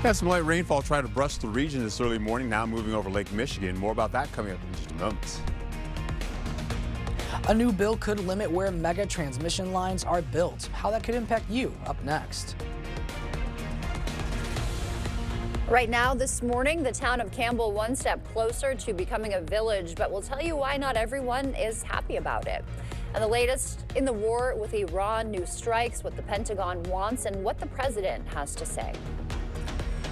Had some light rainfall try to brush the region this early morning, now moving over Lake Michigan. More about that coming up in just a moment. A new bill could limit where mega transmission lines are built. How that could impact you, up next. Right now, this morning, the town of Campbell one step closer to becoming a village, but we'll tell you why not everyone is happy about it. And the latest in the war with Iran, new strikes, what the Pentagon wants, and what the president has to say.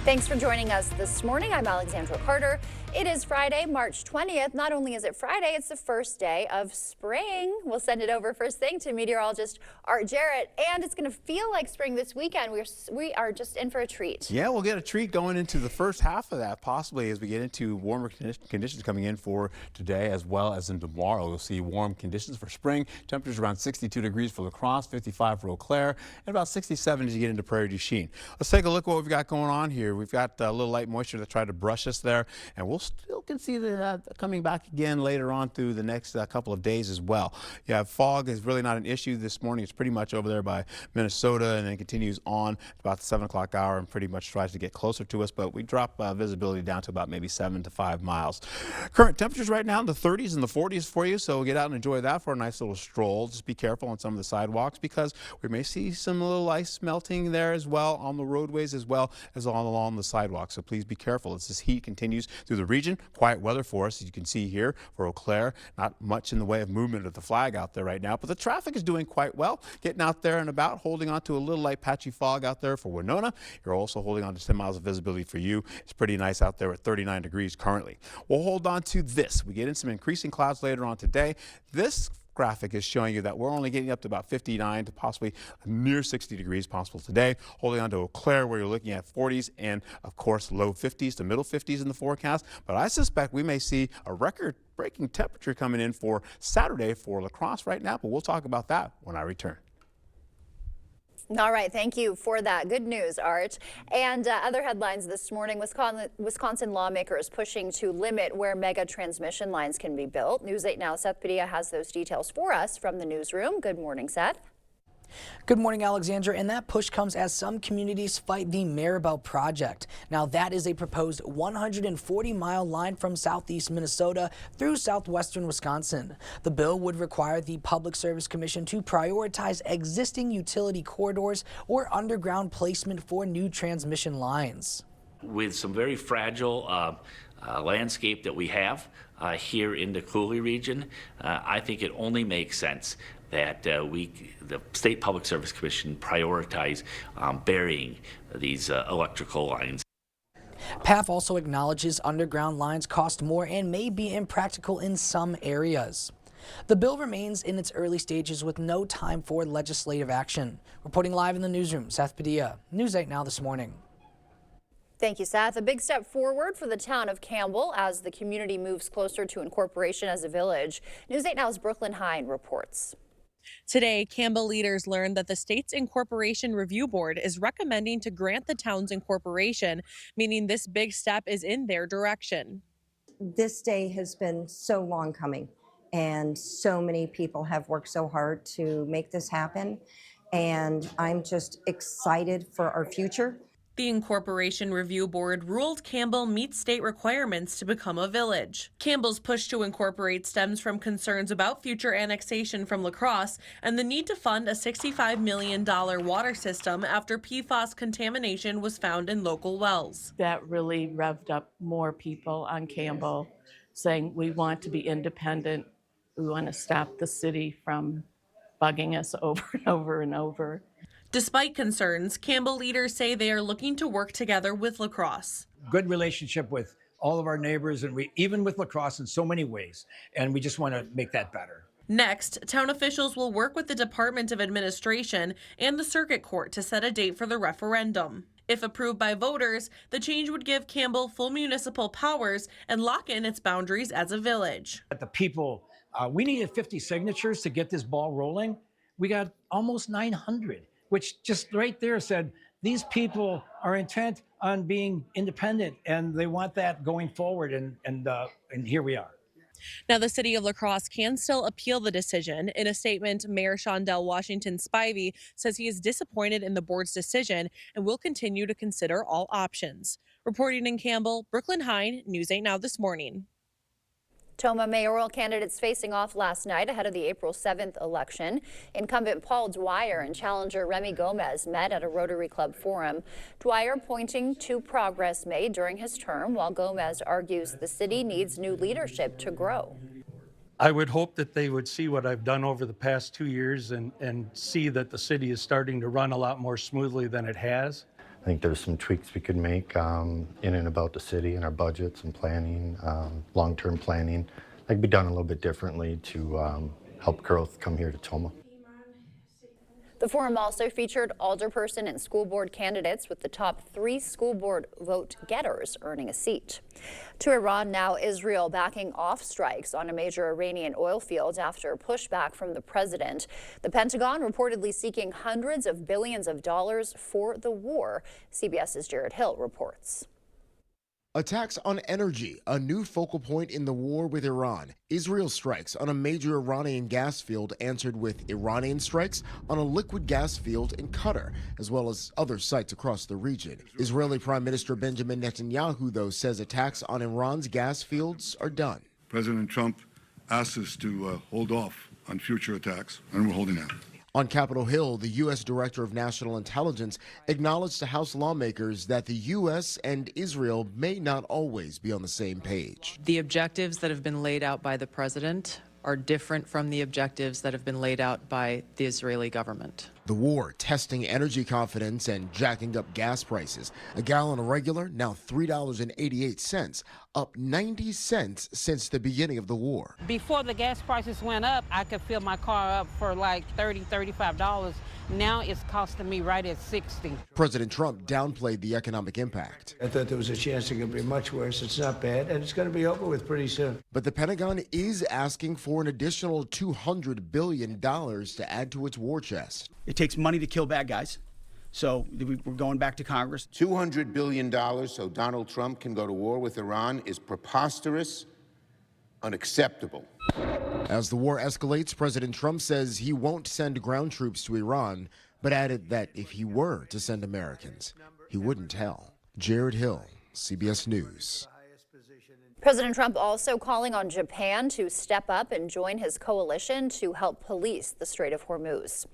Thanks for joining us this morning. I'm Alexandra Carter. It is Friday, March 20th. Not only is it Friday, it's the first day of spring. We'll send it over first thing to meteorologist Art Jarrett, and it's going to feel like spring this weekend. We are just in for a treat. Yeah, we'll get a treat going into the first half of that, possibly as we get into warmer conditions coming in for today as well as in tomorrow. We'll see warm conditions for spring. Temperatures around 62 degrees for La Crosse, 55 for Eau Claire, and about 67 as you get into Prairie du Chien. Let's take a look at what we've got going on here. We've got a little light moisture that tried to brush us there, and we'll still can see that coming back again later on through the next couple of days as well. Yeah, fog is really not an issue this morning. It's pretty much over there by Minnesota and then continues on about the 7 o'clock hour and pretty much tries to get closer to us, but we drop visibility down to about maybe 7 to 5 miles. Current temperatures right now in the 30s and the 40s for you, so get out and enjoy that for a nice little stroll. Just be careful on some of the sidewalks because we may see some little ice melting there as well on the roadways as well as all along the sidewalks, so please be careful as this heat continues through the region. Quiet weather for us, as you can see here for Eau Claire. Not much in the way of movement of the flag out there right now, but the traffic is doing quite well. Getting out there and about, holding on to a little light patchy fog out there for Winona. You're also holding on to 10 miles of visibility for you. It's pretty nice out there at 39 degrees currently. We'll hold on to this. We get in some increasing clouds later on today. This graphic is showing you that we're only getting up to about 59 to possibly near 60 degrees possible today. Holding on to Eau Claire where you're looking at 40s and of course low 50s to middle 50s in the forecast. But I suspect we may see a record-breaking temperature coming in for Saturday for La Crosse right now. But we'll talk about that when I return. All right, thank you for that. Good news, Art. And other headlines this morning, Wisconsin lawmakers pushing to limit where mega transmission lines can be built. News 8 Now, Seth Padilla has those details for us from the newsroom. Good morning, Seth. Good morning, Alexandra, and that push comes as some communities fight the Maribel project. Now, that is a proposed 140-mile line from southeast Minnesota through southwestern Wisconsin. The bill would require the Public Service Commission to prioritize existing utility corridors or underground placement for new transmission lines. With some very fragile landscape that we have here in the Coulee region, I think it only makes sense that the State Public Service Commission prioritize burying these electrical lines. PAF also acknowledges underground lines cost more and may be impractical in some areas. The bill remains in its early stages with no time for legislative action. Reporting live in the newsroom, Seth Padilla, News 8 Now this morning. Thank you, Seth. A big step forward for the town of Campbell as the community moves closer to incorporation as a village. News 8 Now's Brooklyn Hine reports. Today, Campbell leaders learned that the state's Incorporation Review Board is recommending to grant the town's incorporation, meaning this big step is in their direction. This day has been so long coming, and so many people have worked so hard to make this happen, and I'm just excited for our future. The Incorporation Review Board ruled Campbell meets state requirements to become a village. Campbell's push to incorporate stems from concerns about future annexation from La Crosse and the need to fund a $65 million water system after PFAS contamination was found in local wells. That really revved up more people on Campbell saying we want to be independent. We want to stop the city from bugging us over and over and over. Despite concerns, Campbell leaders say they are looking to work together with La Crosse. Good relationship with all of our neighbors, and even with La Crosse in so many ways, and we just want to make that better. Next, town officials will work with the Department of Administration and the Circuit Court to set a date for the referendum. If approved by voters, the change would give Campbell full municipal powers and lock in its boundaries as a village. The people, we needed 50 signatures to get this ball rolling. We got almost 900. Which just right there said, these people are intent on being independent and they want that going forward, and here we are. Now, the city of La Crosse can still appeal the decision. In a statement, Mayor Shondell Washington Spivey says he is disappointed in the board's decision and will continue to consider all options. Reporting in Campbell, Brooklyn Hine, News 8 Now this morning. Toma mayoral candidates facing off last night ahead of the April 7th election. Incumbent Paul Dwyer and challenger Remy Gomez met at a Rotary Club forum. Dwyer pointing to progress made during his term, while Gomez argues the city needs new leadership to grow. I would hope that they would see what I've done over the past 2 years and see that the city is starting to run a lot more smoothly than it has. I think there's some tweaks we could make in and about the city and our budgets and planning, long-term planning. That could be done a little bit differently to help growth come here to Toma. The forum also featured alderperson and school board candidates, with the top 3 school board vote getters earning a seat. To Iran now, Israel backing off strikes on a major Iranian oil field after pushback from the president. The Pentagon reportedly seeking hundreds of billions of dollars for the war. CBS's Jared Hill reports. Attacks on energy, a new focal point in the war with Iran. Israel strikes on a major Iranian gas field answered with Iranian strikes on a liquid gas field in Qatar, as well as other sites across the region. Israeli Prime Minister Benjamin Netanyahu, though, says attacks on Iran's gas fields are done. President Trump asked us to hold off on future attacks, and we're holding out. On Capitol Hill, the U.S. Director of National Intelligence acknowledged to House lawmakers that the U.S. and Israel may not always be on the same page. The objectives that have been laid out by the president are different from the objectives that have been laid out by the Israeli government. The war testing energy confidence and jacking up gas prices. A gallon of regular, now $3.88, up 90 cents since the beginning of the war. Before the gas prices went up, I could fill my car up for like $30, $35. Now it's costing me right at $60. President Trump downplayed the economic impact. I thought there was a chance it could be much worse. It's not bad, and it's going to be over with pretty soon. But the Pentagon is asking for an additional $200 billion to add to its war chest. It takes money to kill bad guys. So we're going back to Congress. $200 billion so Donald Trump can go to war with Iran is preposterous, unacceptable. As the war escalates, President Trump says he won't send ground troops to Iran, but added that if he were to send Americans, he wouldn't tell. Jared Hill, CBS News. President Trump also calling on Japan to step up and join his coalition to help police the Strait of Hormuz.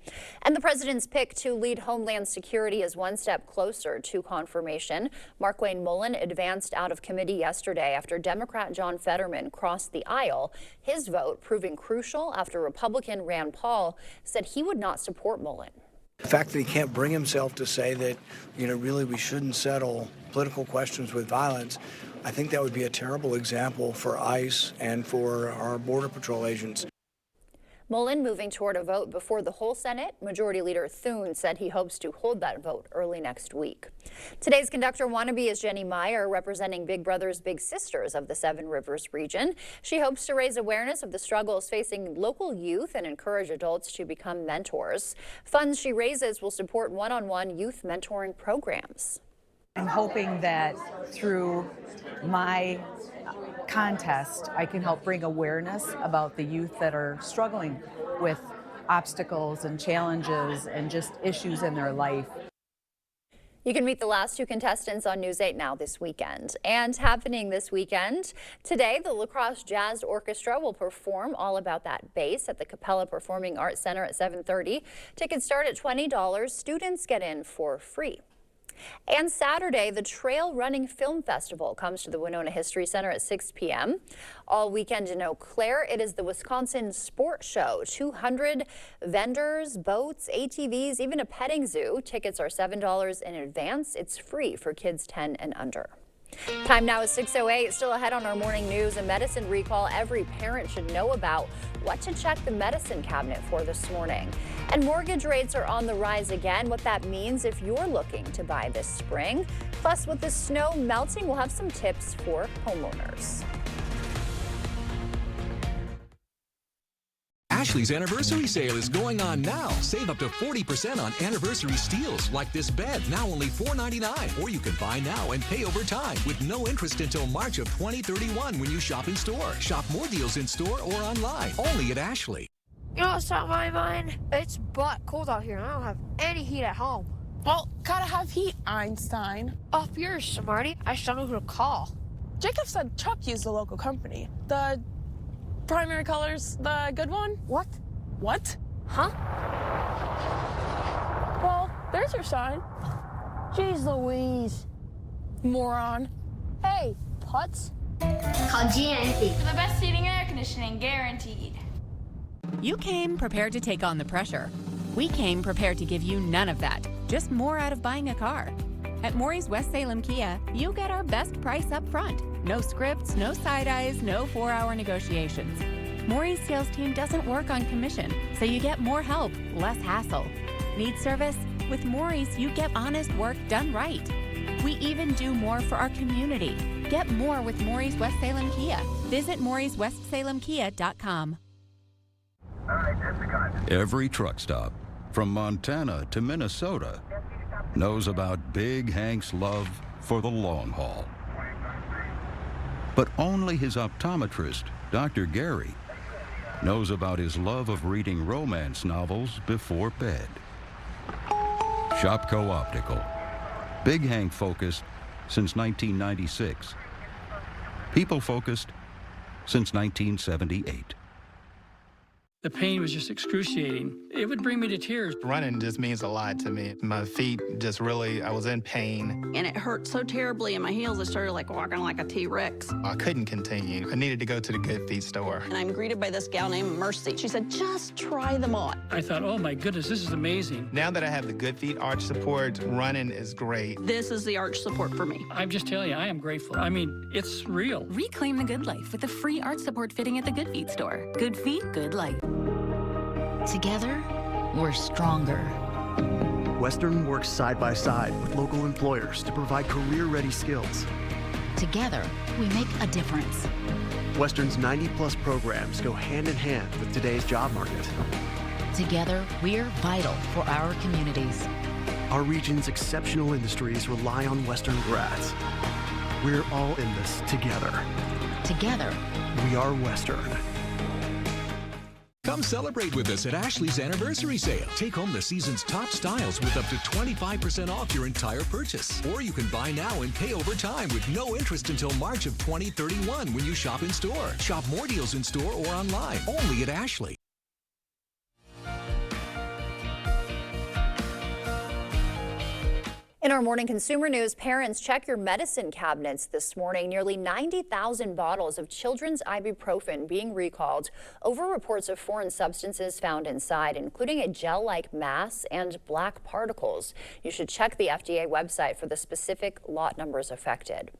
And the president's pick to lead Homeland Security is one step closer to confirmation. Markwayne Mullin advanced out of committee yesterday after Democrat John Fetterman crossed the aisle. His vote proving crucial after Republican Rand Paul said he would not support Mullin. The fact that he can't bring himself to say that, really we shouldn't settle political questions with violence, I think that would be a terrible example for ICE and for our Border Patrol agents. Mullin moving toward a vote before the whole Senate. Majority Leader Thune said he hopes to hold that vote early next week. Today's conductor wannabe is Jenny Meyer, representing Big Brothers Big Sisters of the Seven Rivers region. She hopes to raise awareness of the struggles facing local youth and encourage adults to become mentors. Funds she raises will support one-on-one youth mentoring programs. I'm hoping that through my contest, I can help bring awareness about the youth that are struggling with obstacles and challenges and just issues in their life. You can meet the last 2 contestants on News 8 Now this weekend. And happening this weekend, today the La Crosse Jazz Orchestra will perform All About That Bass at the Capella Performing Arts Center at 7:30. Tickets start at $20. Students get in for free. And Saturday, the Trail Running Film Festival comes to the Winona History Center at 6 p.m. All weekend in Eau Claire, it is the Wisconsin Sport Show. 200 vendors, boats, ATVs, even a petting zoo. Tickets are $7 in advance. It's free for kids 10 and under. Time now is 6:08. Still ahead on our morning news, a medicine recall every parent should know about. What to check the medicine cabinet for this morning. And mortgage rates are on the rise again. What that means if you're looking to buy this spring. Plus, with the snow melting, we'll have some tips for homeowners. Ashley's anniversary sale is going on now. Save up to 40% on anniversary steals like this bed, now only $4.99. Or you can buy now and pay over time with no interest until March of 2031 when you shop in store. Shop more deals in store or online, only at Ashley. You know what's on my mind? It's butt cold out here and I don't have any heat at home. Well, gotta have heat, Einstein. Up yours, smarty. I just don't know who to call. Jacob said Chuck used the local company. The Primary Colors, the good one? What? What? Huh? Well, there's your sign. Jeez Louise. Moron. Hey, putz. Call GNC. For the best heating and air conditioning, guaranteed. You came prepared to take on the pressure. We came prepared to give you none of that, just more out of buying a car. At Maury's West Salem Kia, you get our best price up front. No scripts, no side eyes, no 4-hour negotiations. Maury's sales team doesn't work on commission, so you get more help, less hassle. Need service? With Maury's, you get honest work done right. We even do more for our community. Get more with Maury's West Salem Kia. Visit Maury'sWestSalemKia.com. Every truck stop, from Montana to Minnesota, knows about Big Hank's love for the long haul. But only his optometrist, Dr. Gary, knows about his love of reading romance novels before bed. Shopco Optical. Big Hank focused since 1996. People focused since 1978. The pain was just excruciating. It would bring me to tears. Running just means a lot to me. My feet just really, I was in pain. And it hurt so terribly in my heels, I started like walking like a T-Rex. I couldn't continue. I needed to go to the Good Feet store. And I'm greeted by this gal named Mercy. She said, just try them on. I thought, oh my goodness, this is amazing. Now that I have the Good Feet arch support, running is great. This is the arch support for me. I'm just telling you, I am grateful. I mean, it's real. Reclaim the good life with a free arch support fitting at the Good Feet store. Good Feet, good life. Together, we're stronger. Western works side by side with local employers to provide career-ready skills. Together, we make a difference. Western's 90-plus programs go hand in hand with today's job market. Together, we're vital for our communities. Our region's exceptional industries rely on Western grads. We're all in this together. Together, we are Western. Come celebrate with us at Ashley's anniversary sale. Take home the season's top styles with up to 25% off your entire purchase. Or you can buy now and pay over time with no interest until March of 2031 when you shop in store. Shop more deals in store or online, only at Ashley. In our morning consumer news, parents, check your medicine cabinets this morning. Nearly 90,000 bottles of children's ibuprofen being recalled over reports of foreign substances found inside, including a gel-like mass and black particles. You should check the FDA website for the specific lot numbers affected.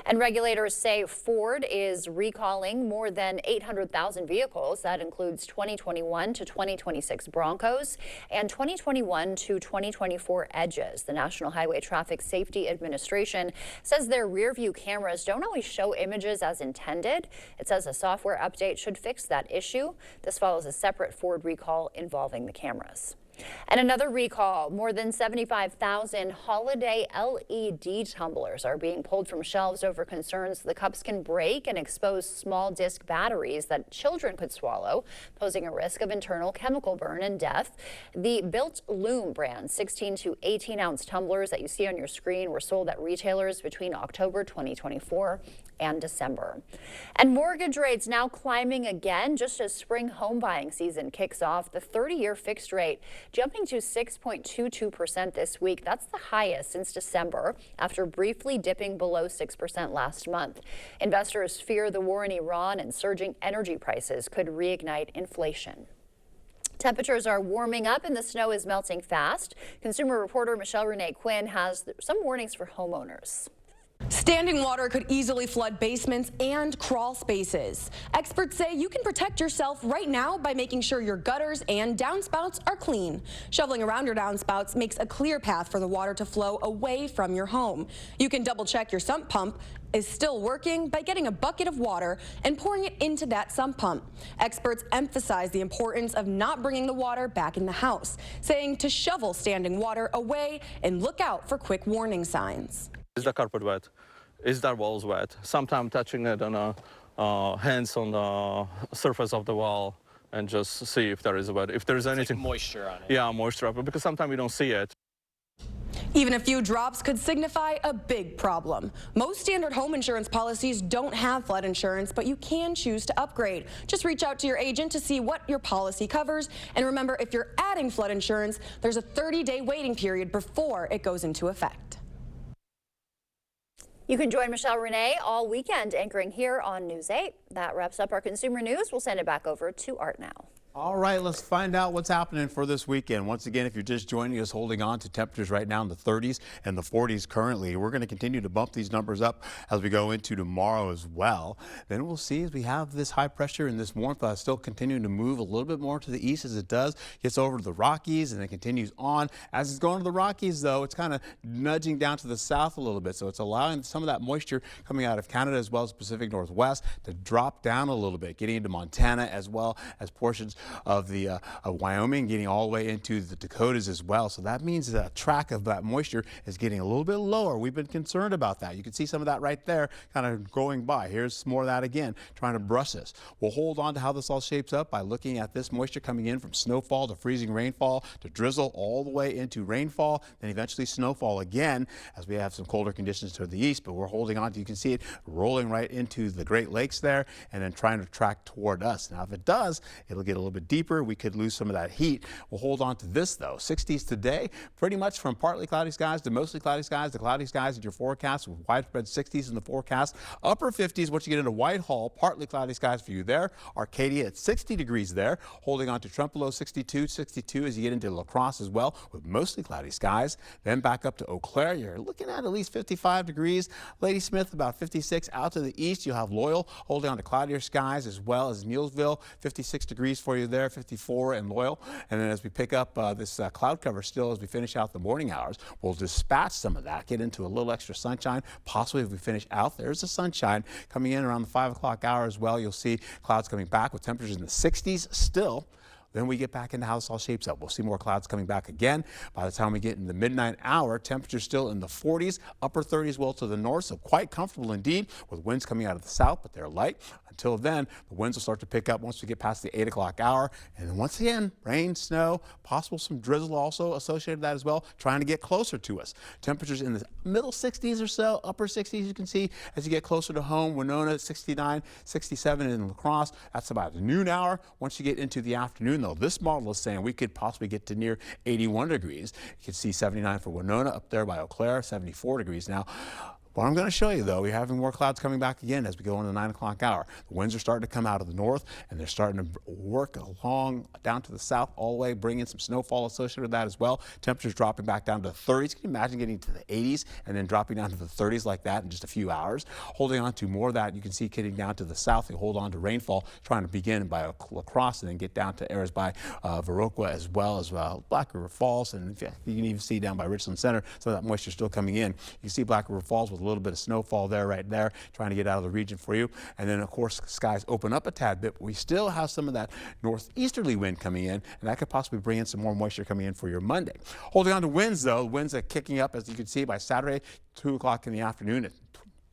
And regulators say Ford is recalling more than 800,000 vehicles. That includes 2021 to 2026 Broncos and 2021 to 2024 Edges. The National Highway Traffic Safety Administration says their rear view cameras don't always show images as intended. It says a software update should fix that issue. This follows a separate Ford recall involving the cameras. And another recall, more than 75,000 holiday LED tumblers are being pulled from shelves over concerns the cups can break and expose small disc batteries that children could swallow, posing a risk of internal chemical burn and death. The Built Loom brand 16 to 18 ounce tumblers that you see on your screen were sold at retailers between October 2024 and December. And mortgage rates now climbing again just as spring home buying season kicks off. The 30-year fixed rate jumping to 6.22% this week. That's the highest since December after briefly dipping below 6% last month. Investors fear the war in Iran and surging energy prices could reignite inflation. Temperatures are warming up and the snow is melting fast. Consumer reporter Michelle Renee Quinn has some warnings for homeowners. Standing water could easily flood basements and crawl spaces. Experts say you can protect yourself right now by making sure your gutters and downspouts are clean. Shoveling around your downspouts makes a clear path for the water to flow away from your home. You can double check your sump pump is still working by getting a bucket of water and pouring it into that sump pump. Experts emphasize the importance of not bringing the water back in the house, saying to shovel standing water away and look out for quick warning signs. Is the carpet wet? Is the walls wet? Sometimes touching it on hands on the surface of the wall and just see if there is wet. If there is anything, like moisture on it. Yeah, moisture, because sometimes we don't see it. Even a few drops could signify a big problem. Most standard home insurance policies don't have flood insurance, but you can choose to upgrade. Just reach out to your agent to see what your policy covers. And remember, if you're adding flood insurance, there's a 30-day waiting period before it goes into effect. You can join Michelle Renee all weekend anchoring here on News 8. That wraps up our consumer news. We'll send it back over to Art now. All right, let's find out what's happening for this weekend. Once again, if you're just joining us, holding on to temperatures right now in the 30s and the 40s currently. We're going to continue to bump these numbers up as we go into tomorrow as well. Then we'll see as we have this high pressure and this warmth still continuing to move a little bit more to the east as it does. Gets over to the Rockies and then continues on. As it's going to the Rockies, though, it's kind of nudging down to the south a little bit. So it's allowing some of that moisture coming out of Canada as well as Pacific Northwest to drop down a little bit, getting into Montana as well as portions of the Wyoming, getting all the way into the Dakotas as well. So that means that track of that moisture is getting a little bit lower. We've been concerned about that. You can see some of that right there kind of going by. Here's more of that again, trying to brush this. We'll hold on to how this all shapes up by looking at this moisture coming in from snowfall to freezing rainfall to drizzle all the way into rainfall, then eventually snowfall again as we have some colder conditions to the east, but we're holding on to, you can see it rolling right into the Great Lakes there and then trying to track toward us. Now, if it does, it'll get a little bit deeper. We could lose some of that heat. We'll hold on to this though. 60s today, pretty much from partly cloudy skies to mostly cloudy skies. The cloudy skies in your forecast with widespread 60s in the forecast. Upper 50s once you get into Whitehall, partly cloudy skies for you there. Arcadia at 60 degrees there. Holding on to Trempealeau 62 as you get into La Crosse as well with mostly cloudy skies. Then back up to Eau Claire. You're looking at least 55 degrees. Ladysmith about 56. Out to the east, you'll have Loyal holding on to cloudier skies as well as Neillsville, 56 degrees for you there. 54 in Loyal. And then as we pick up this cloud cover still as we finish out the morning hours, we'll dispatch some of that, get into a little extra sunshine. Possibly if we finish out, there's the sunshine coming in around the 5 o'clock hour as well. You'll see clouds coming back with temperatures in the 60s still. Then we get back into how this all shapes up. We'll see more clouds coming back again. By the time we get in the midnight hour, temperatures still in the 40s, upper 30s well to the north, so quite comfortable indeed with winds coming out of the south, but they're light. Until then, the winds will start to pick up once we get past the 8 o'clock hour. And then once again, rain, snow, possible some drizzle also associated with that as well, trying to get closer to us. Temperatures in the middle 60s or so, upper 60s you can see as you get closer to home. Winona 69, 67 in La Crosse. That's about the noon hour. Once you get into the afternoon, though, this model is saying we could possibly get to near 81 degrees. You can see 79 for Winona up there by Eau Claire, 74 degrees now. What I'm going to show you, though, we're having more clouds coming back again as we go into the 9 o'clock hour. The winds are starting to come out of the north, and they're starting to work along down to the south all the way, bring in some snowfall associated with that as well. Temperatures dropping back down to the 30s. Can you imagine getting to the 80s and then dropping down to the 30s like that in just a few hours? Holding on to more of that, you can see getting down to the south. You hold on to rainfall, trying to begin by La Crosse and then get down to areas by Viroqua as well as Black River Falls. And you can even see down by Richland Center, some of that moisture still coming in. You see Black River Falls with a little bit of snowfall there, right there, trying to get out of the region for you. And then, of course, skies open up a tad bit, but we still have some of that northeasterly wind coming in, and that could possibly bring in some more moisture coming in for your Monday. Holding on to winds, though, winds are kicking up, as you can see, by Saturday, 2 o'clock in the afternoon at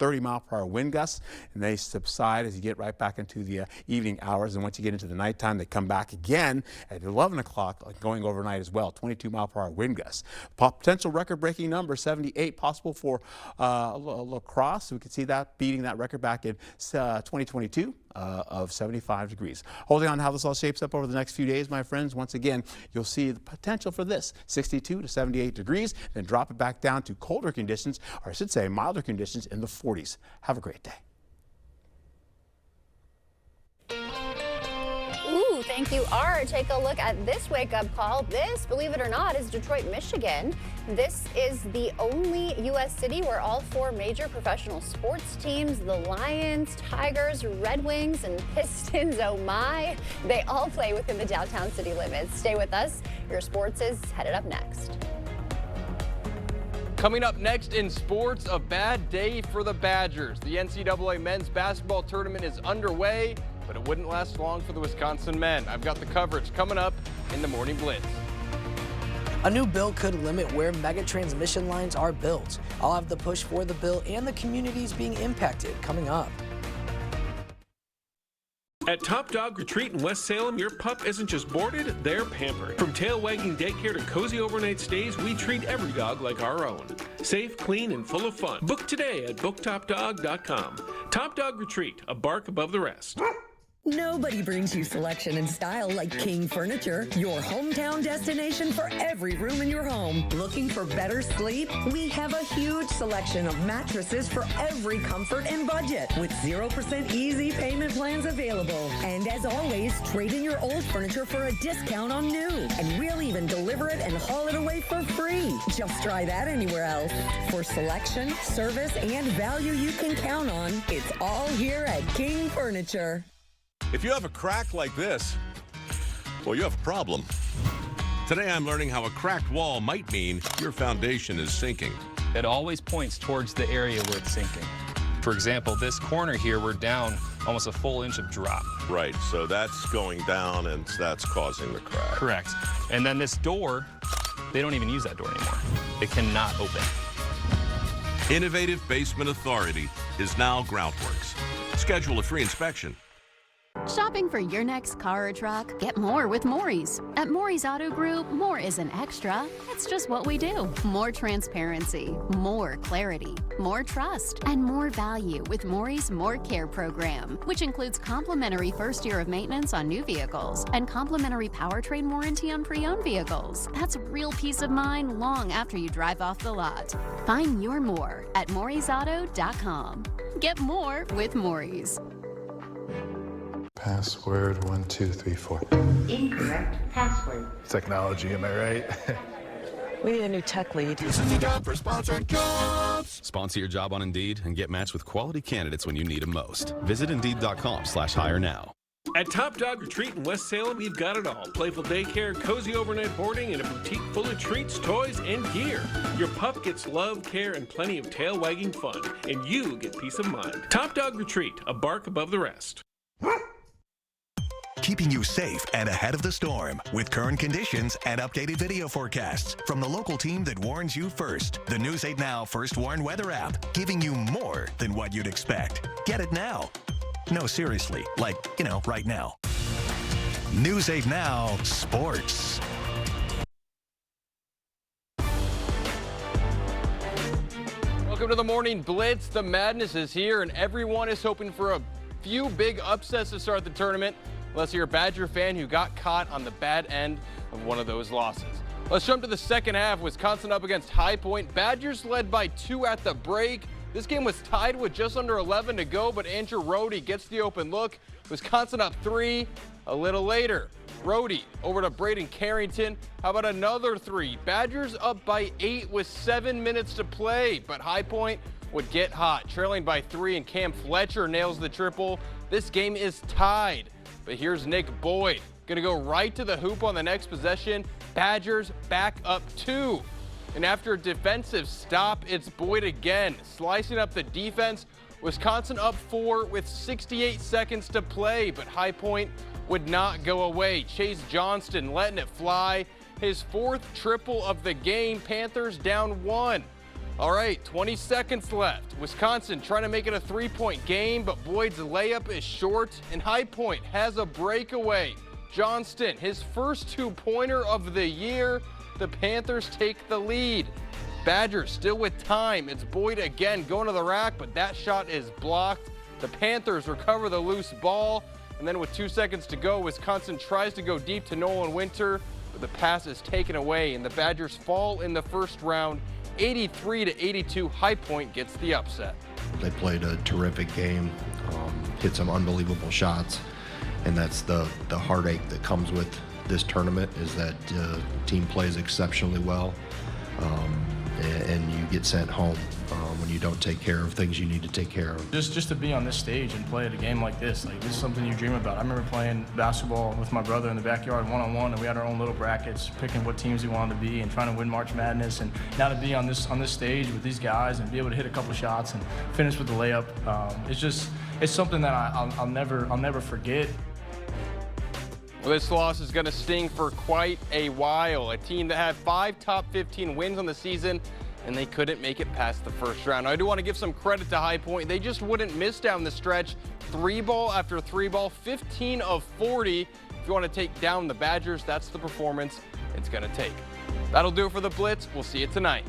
30-mile-per-hour wind gusts, and they subside as you get right back into the evening hours. And once you get into the nighttime, they come back again at 11 o'clock, going overnight as well. 22-mile-per-hour wind gusts. Potential record-breaking number 78 possible for La Crosse. We can see that beating that record back in 2022. Of 75 degrees. Holding on to how this all shapes up over the next few days, my friends. Once again, you'll see the potential for this 62 to 78 degrees, then drop it back down to colder conditions, or I should say milder conditions in the 40s. Have a great day. Ooh, Thank you, Art. Take a look at this wake-up call. This, believe it or not, is Detroit, Michigan. This is the only U.S. city where all 4 major professional sports teams, the Lions, Tigers, Red Wings, and Pistons, oh my, they all play within the downtown city limits. Stay with us. Your sports is headed up next. Coming up next in sports, a bad day for the Badgers. The NCAA men's basketball tournament is underway, but it wouldn't last long for the Wisconsin men. I've got the coverage coming up in the Morning Blitz. A new bill could limit where mega transmission lines are built. I'll have the push for the bill and the communities being impacted coming up. At Top Dog Retreat in West Salem, your pup isn't just boarded, they're pampered. From tail wagging daycare to cozy overnight stays, we treat every dog like our own. Safe, clean, and full of fun. Book today at booktopdog.com. Top Dog Retreat, a bark above the rest. Nobody brings you selection and style like King Furniture, your hometown destination for every room in your home. Looking for better sleep? We have a huge selection of mattresses for every comfort and budget with 0% easy payment plans available. And as always, trade in your old furniture for a discount on new. And we'll even deliver it and haul it away for free. Just try that anywhere else. For selection, service, and value you can count on, it's all here at King Furniture. If you have a crack like this, well, you have a problem. Today I'm learning how a cracked wall might mean your foundation is sinking. It always points towards the area where it's sinking. For example, this corner here, we're down almost a full inch of drop. Right, so that's going down and that's causing the crack. Correct. And then this door, they don't even use that door anymore. It cannot open. Innovative Basement Authority is now Groundworks. Schedule a free inspection. Shopping for your next car or truck? Get more with Maury's. At Maury's Auto Group, more isn't extra. It's just what we do. More transparency, more clarity, more trust, and more value with Maury's More Care program, which includes complimentary first year of maintenance on new vehicles and complimentary powertrain warranty on pre-owned vehicles. That's real peace of mind long after you drive off the lot. Find your more at Maury'sAuto.com. Get more with Maury's. Password 1234. Incorrect password. Technology, am I right? We need a new tech lead. Sponsor your job on Indeed and get matched with quality candidates when you need them most. Visit Indeed.com/hire now. At Top Dog Retreat in West Salem, we've got it all. Playful daycare, cozy overnight boarding, and a boutique full of treats, toys, and gear. Your pup gets love, care, and plenty of tail-wagging fun. And you get peace of mind. Top Dog Retreat, a bark above the rest. Keeping you safe and ahead of the storm with current conditions and updated video forecasts from the local team that warns you first. The News 8 Now First Warn Weather app, giving you more than what you'd expect. Get it now. No, seriously, like, right now. News 8 Now Sports. Welcome to the Morning Blitz. The madness is here, and everyone is hoping for a few big upsets to start the tournament, unless you're a Badger fan who got caught on the bad end of one of those losses. Let's jump to the second half. Wisconsin up against High Point. Badgers led by 2 at the break. This game was tied with just under 11 to go, but Andrew Rohde gets the open look. Wisconsin up 3 a little later. Rohde over to Braden Carrington. How about another 3? Badgers up by 8 with 7 minutes to play, but High Point would get hot, trailing by 3, and Cam Fletcher nails the triple. This game is tied, but here's Nick Boyd. Gonna go right to the hoop on the next possession. Badgers back up 2. And after a defensive stop, it's Boyd again, slicing up the defense. Wisconsin up 4 with 68 seconds to play, but High Point would not go away. Chase Johnston letting it fly. His 4th triple of the game. Panthers down 1. All right, 20 seconds left. Wisconsin trying to make it a 3-point game, but Boyd's layup is short, and High Point has a breakaway. Johnston, his first 2-pointer of the year. The Panthers take the lead. Badgers still with time. It's Boyd again going to the rack, but that shot is blocked. The Panthers recover the loose ball, and then with 2 seconds to go, Wisconsin tries to go deep to Nolan Winter, but the pass is taken away, and the Badgers fall in the first round. 83-82, High Point gets the upset. They played a terrific game, hit some unbelievable shots, And that's the heartache that comes with this tournament, is that team plays exceptionally well, and you get sent home when you don't take care of things you need to take care of. Just to be on this stage and play at a game like this is something you dream about. I remember playing basketball with my brother in the backyard one-on-one, and we had our own little brackets, picking what teams we wanted to be and trying to win March Madness. And now to be on this stage with these guys and be able to hit a couple shots and finish with the layup, it's something that I'll never forget. Well, this loss is going to sting for quite a while. A team that had 5 top 15 wins on the season, and they couldn't make it past the first round. I do want to give some credit to High Point. They just wouldn't miss down the stretch. 3-ball after 3-ball, 15 of 40. If you want to take down the Badgers, that's the performance it's going to take. That'll do it for the Blitz. We'll see you tonight.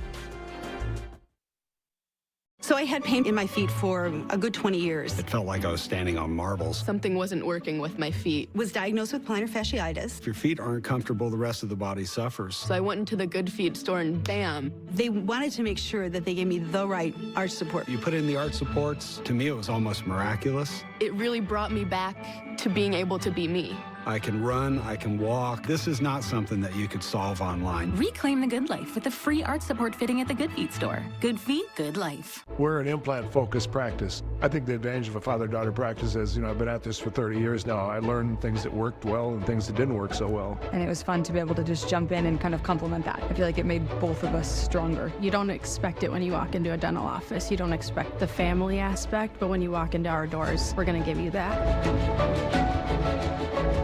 So I had pain in my feet for a good 20 years. It felt like I was standing on marbles. Something wasn't working with my feet. Was diagnosed with plantar fasciitis. If your feet aren't comfortable, the rest of the body suffers. So I went into the Good Feet store and bam. They wanted to make sure that they gave me the right arch support. You put in the arch supports, to me it was almost miraculous. It really brought me back to being able to be me. I can run, I can walk. This is not something that you could solve online. Reclaim the good life with the free arch support fitting at the Good Feet store. Good feet, good life. We're an implant-focused practice. I think the advantage of a father-daughter practice is, I've been at this for 30 years now. I learned things that worked well and things that didn't work so well. And it was fun to be able to just jump in and kind of complement that. I feel like it made both of us stronger. You don't expect it when you walk into a dental office. You don't expect the family aspect, but when you walk into our doors, we're going to give you that.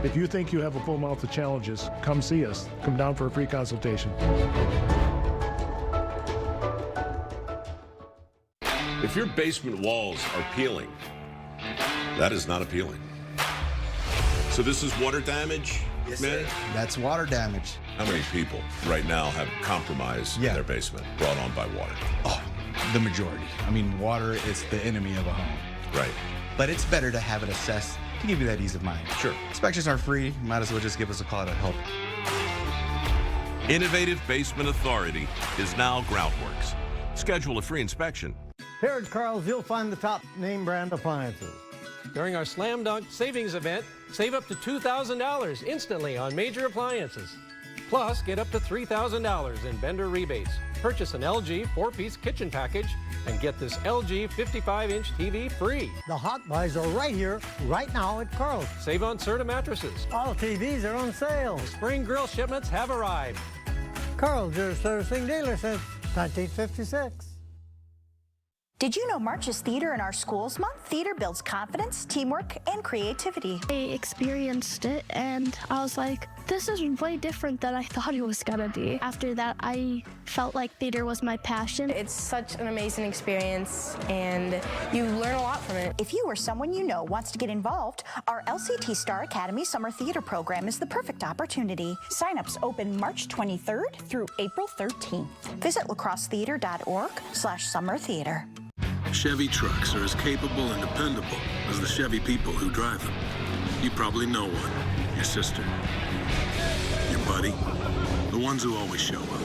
If you think you have a full mouth of challenges, come see us. Come down for a free consultation. If your basement walls are peeling, that is not appealing. So this is water damage, yes, man? Sir. That's water damage. How many people right now have compromise in their basement brought on by water? Oh, the majority. I mean, water is the enemy of a home. Right. But it's better to have it assessed to give you that ease of mind. Sure. Inspections are free. Might as well just give us a call to help. Innovative Basement Authority is now Groundworks. Schedule a free inspection. Here at Carl's, you'll find the top name brand appliances. During our Slam Dunk Savings event, save up to $2,000 instantly on major appliances. Plus, get up to $3,000 in vendor rebates. Purchase an LG 4-piece kitchen package and get this LG 55-inch TV free. The hot buys are right here, right now at Carl's. Save on Serta mattresses. All TVs are on sale. Spring grill shipments have arrived. Carl's, your servicing dealer since 1956. Did you know March is Theater in our Schools Month? Theater builds confidence, teamwork, and creativity. I experienced it and I was like, this is way different than I thought it was gonna be. After that, I felt like theater was my passion. It's such an amazing experience and you learn a lot from it. If you or someone you know wants to get involved, our LCT Star Academy Summer Theater Program is the perfect opportunity. Sign-ups open March 23rd through April 13th. Visit lacrossetheater.org/summertheater. Chevy trucks are as capable and dependable as the Chevy people who drive them. You probably know one. Your sister. Your buddy. The ones who always show up.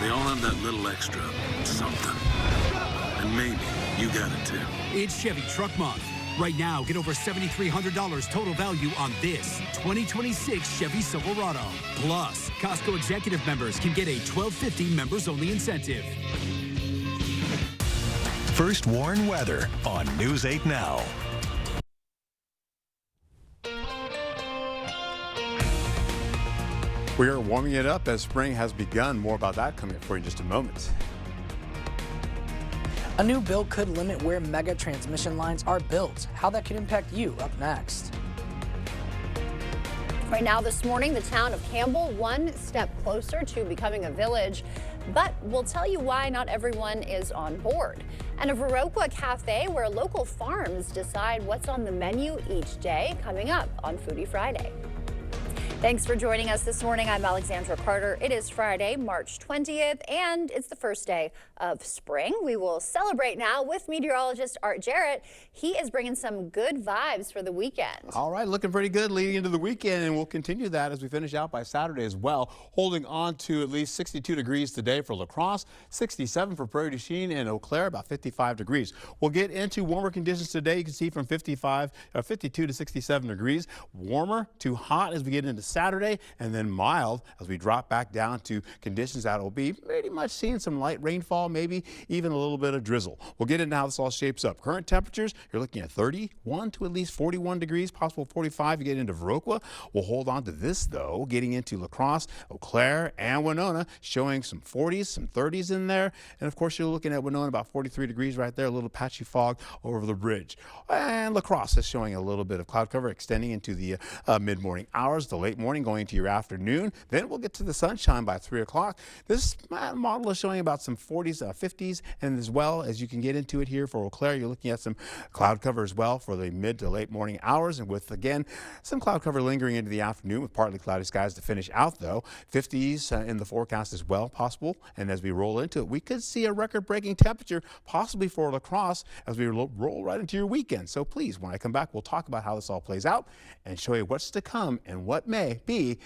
They all have that little extra something. And maybe you got it too. It's Chevy Truck Month. Right now, get over $7,300 total value on this 2026 Chevy Silverado. Plus, Costco Executive members can get a $12.50 members-only incentive. First Warn Weather on News 8 Now. We are warming it up as spring has begun. More about that coming up for you in just a moment. A new bill could limit where mega transmission lines are built. How that could impact you, up next. Right now this morning, the town of Campbell one step closer to becoming a village, but we'll tell you why not everyone is on board. And a Viroqua cafe where local farms decide what's on the menu each day, coming up on Foodie Friday. Thanks for joining us this morning. I'm Alexandra Carter. It is Friday, March 20th, and it's the first day of spring. We will celebrate now with meteorologist Art Jarrett. He is bringing some good vibes for the weekend. All right, looking pretty good leading into the weekend, and we'll continue that as we finish out by Saturday as well. Holding on to at least 62 degrees today for La Crosse, 67 for Prairie du Chien and Eau Claire, about 55 degrees. We'll get into warmer conditions today. You can see from 52 to 67 degrees. Warmer to hot as we get into Saturday, and then mild as we drop back down to conditions that will be pretty much seeing some light rainfall, maybe even a little bit of drizzle. We'll get into how this all shapes up. Current temperatures, you're looking at 31 to at least 41 degrees, possible 45. You get into Viroqua. We'll hold on to this, though, getting into La Crosse, Eau Claire, and Winona, showing some 40s, some 30s in there. And, of course, you're looking at Winona about 43 degrees right there, a little patchy fog over the bridge. And La Crosse is showing a little bit of cloud cover extending into the mid-morning hours, the late morning going to your afternoon. Then we'll get to the sunshine by 3 o'clock. This model is showing about some 40s, 50s, and as well as you can get into it here for Eau Claire, you're looking at some cloud cover as well for the mid to late morning hours, and with, again, some cloud cover lingering into the afternoon with partly cloudy skies to finish out, though. 50s in the forecast as well possible, and as we roll into it, we could see a record-breaking temperature possibly for La Crosse as we roll right into your weekend. So please, when I come back, we'll talk about how this all plays out and show you what's to come and what may be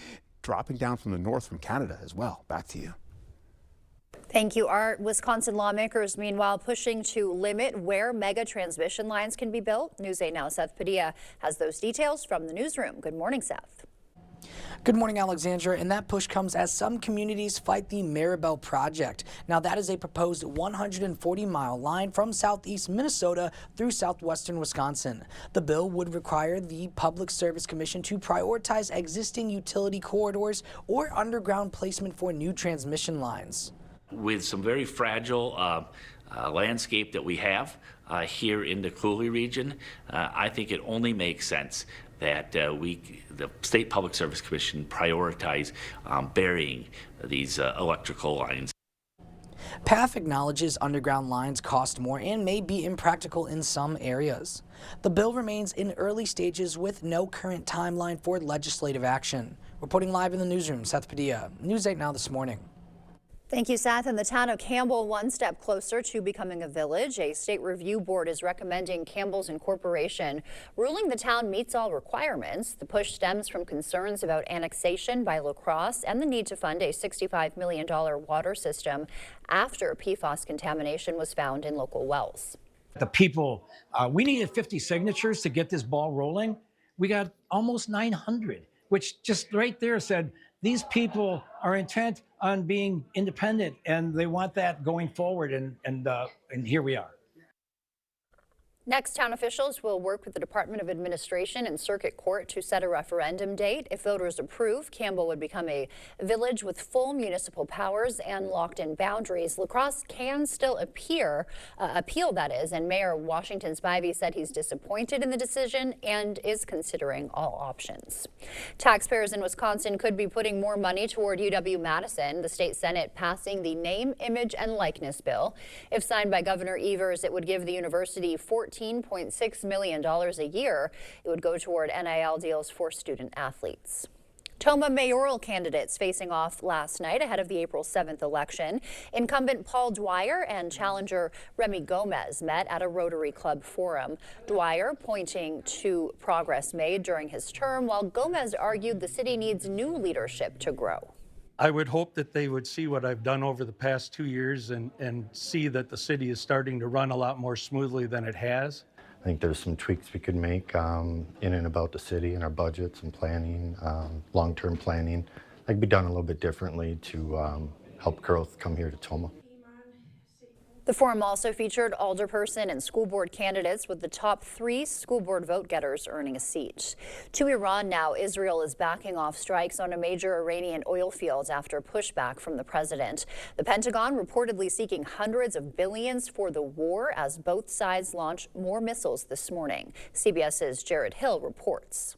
dropping down from the north from Canada as well. Back to you. Thank you, Art. Wisconsin lawmakers, meanwhile, pushing to limit where mega transmission lines can be built. News 8 Now, Seth Padilla has those details from the newsroom. Good morning, Seth. Good morning, Alexandra, and that push comes as some communities fight the Maribel project. Now, that is a proposed 140-mile line from southeast Minnesota through southwestern Wisconsin. The bill would require the Public Service Commission to prioritize existing utility corridors or underground placement for new transmission lines. With some very fragile landscape that we have here in the Coulee region, I think it only makes sense that the State Public Service Commission prioritize burying these electrical lines. PATH acknowledges underground lines cost more and may be impractical in some areas. The bill remains in early stages with no current timeline for legislative action. Reporting live in the newsroom, Seth Padilla, News 8 Now this morning. Thank you, Seth. And the town of Campbell one step closer to becoming a village. A state review board is recommending Campbell's incorporation, ruling the town meets all requirements. The push stems from concerns about annexation by La Crosse and the need to fund a $65 million water system after PFAS contamination was found in local wells. The people, we needed 50 signatures to get this ball rolling. We got almost 900, which just right there said, these people are intent on being independent and they want that going forward, and here we are. Next, town officials will work with the Department of Administration and Circuit Court to set a referendum date. If voters approve, Campbell would become a village with full municipal powers and locked-in boundaries. La Crosse can still appeal, that is, and Mayor Washington Spivey said he's disappointed in the decision and is considering all options. Taxpayers in Wisconsin could be putting more money toward UW-Madison. The state Senate passing the Name, Image, and Likeness bill. If signed by Governor Evers, it would give the university $14.6 million a year. It would go toward NIL deals for student athletes. Tomah mayoral candidates facing off last night ahead of the April 7th election. Incumbent Paul Dwyer and challenger Remy Gomez met at a Rotary Club forum. Dwyer pointing to progress made during his term, while Gomez argued the city needs new leadership to grow. I would hope that they would see what I've done over the past 2 years and see that the city is starting to run a lot more smoothly than it has. I think there's some tweaks we could make in and about the city and our budgets and planning, long-term planning. That could be done a little bit differently to help growth come here to Tomah. The forum also featured alderperson and school board candidates, with the top 3 school board vote getters earning a seat. To Iran now, Israel is backing off strikes on a major Iranian oil field after pushback from the president. The Pentagon reportedly seeking hundreds of billions for the war as both sides launch more missiles this morning. CBS's Jared Hill reports.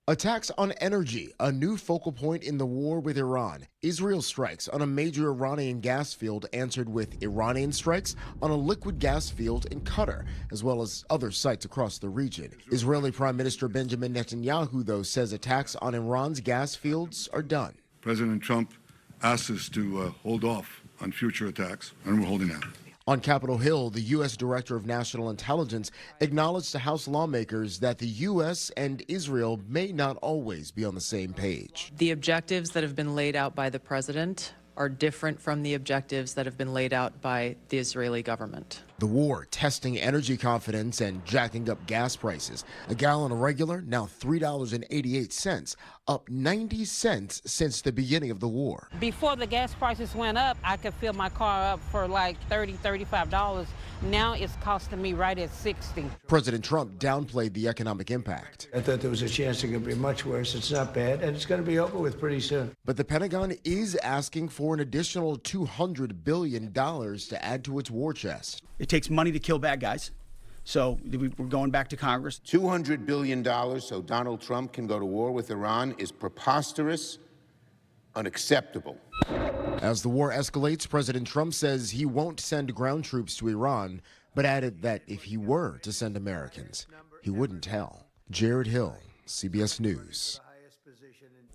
Attacks on energy, a new focal point in the war with Iran. Israel strikes on a major Iranian gas field answered with Iranian strikes on a liquid gas field in Qatar, as well as other sites across the region. Israeli Prime Minister Benjamin Netanyahu, though, says attacks on Iran's gas fields are done. President Trump asked us to hold off on future attacks, and we're holding out. On Capitol Hill, the U.S. Director of National Intelligence acknowledged to House lawmakers that the U.S. and Israel may not always be on the same page. The objectives that have been laid out by the president are different from the objectives that have been laid out by the Israeli government. The war testing energy confidence and jacking up gas prices. A gallon of regular, now $3.88, up 90 cents since the beginning of the war. Before the gas prices went up, I could fill my car up for like $30, $35. Now it's costing me right at $60. President Trump downplayed the economic impact. I thought there was a chance it could be much worse. It's not bad, and it's going to be over with pretty soon. But the Pentagon is asking for an additional $200 billion to add to its war chest. It takes money to kill bad guys. So we're going back to Congress. $200 billion so Donald Trump can go to war with Iran is preposterous, unacceptable. As the war escalates, President Trump says he won't send ground troops to Iran, but added that if he were to send Americans, he wouldn't tell. Jared Hill, CBS News.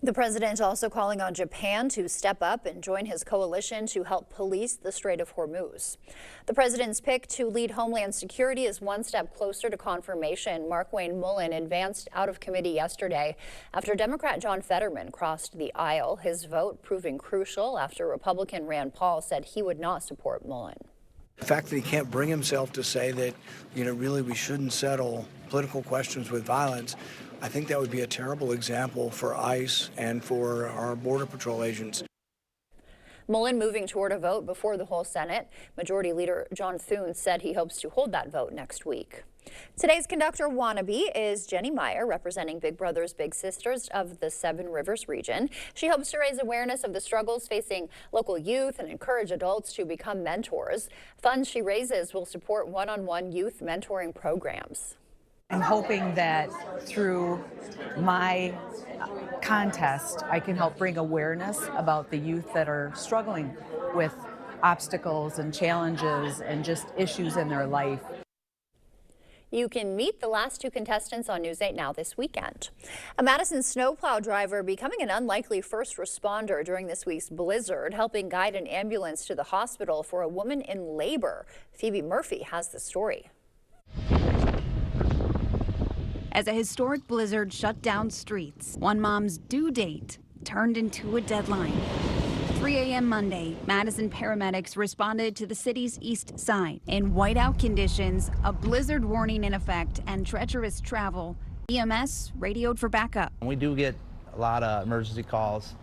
The president also calling on Japan to step up and join his coalition to help police the Strait of Hormuz. The president's pick to lead Homeland Security is one step closer to confirmation. Markwayne Mullin advanced out of committee yesterday after Democrat John Fetterman crossed the aisle, his vote proving crucial after Republican Rand Paul said he would not support Mullin. The fact that he can't bring himself to say that, really we shouldn't settle political questions with violence, I think that would be a terrible example for ICE and for our Border Patrol agents. Mullin moving toward a vote before the whole Senate. Majority Leader John Thune said he hopes to hold that vote next week. Today's conductor wannabe is Jenny Meyer, representing Big Brothers Big Sisters of the Seven Rivers region. She hopes to raise awareness of the struggles facing local youth and encourage adults to become mentors. Funds she raises will support one-on-one youth mentoring programs. I'm hoping that through my contest, I can help bring awareness about the youth that are struggling with obstacles and challenges and just issues in their life. You can meet the last two contestants on News 8 Now this weekend. A Madison snowplow driver becoming an unlikely first responder during this week's blizzard, helping guide an ambulance to the hospital for a woman in labor. Phoebe Murphy has the story. As a historic blizzard shut down streets, one mom's due date turned into a deadline. 3 a.m. Monday, Madison paramedics responded to the city's east side. In whiteout conditions, a blizzard warning in effect, and treacherous travel, EMS radioed for backup. We do get a lot of emergency calls,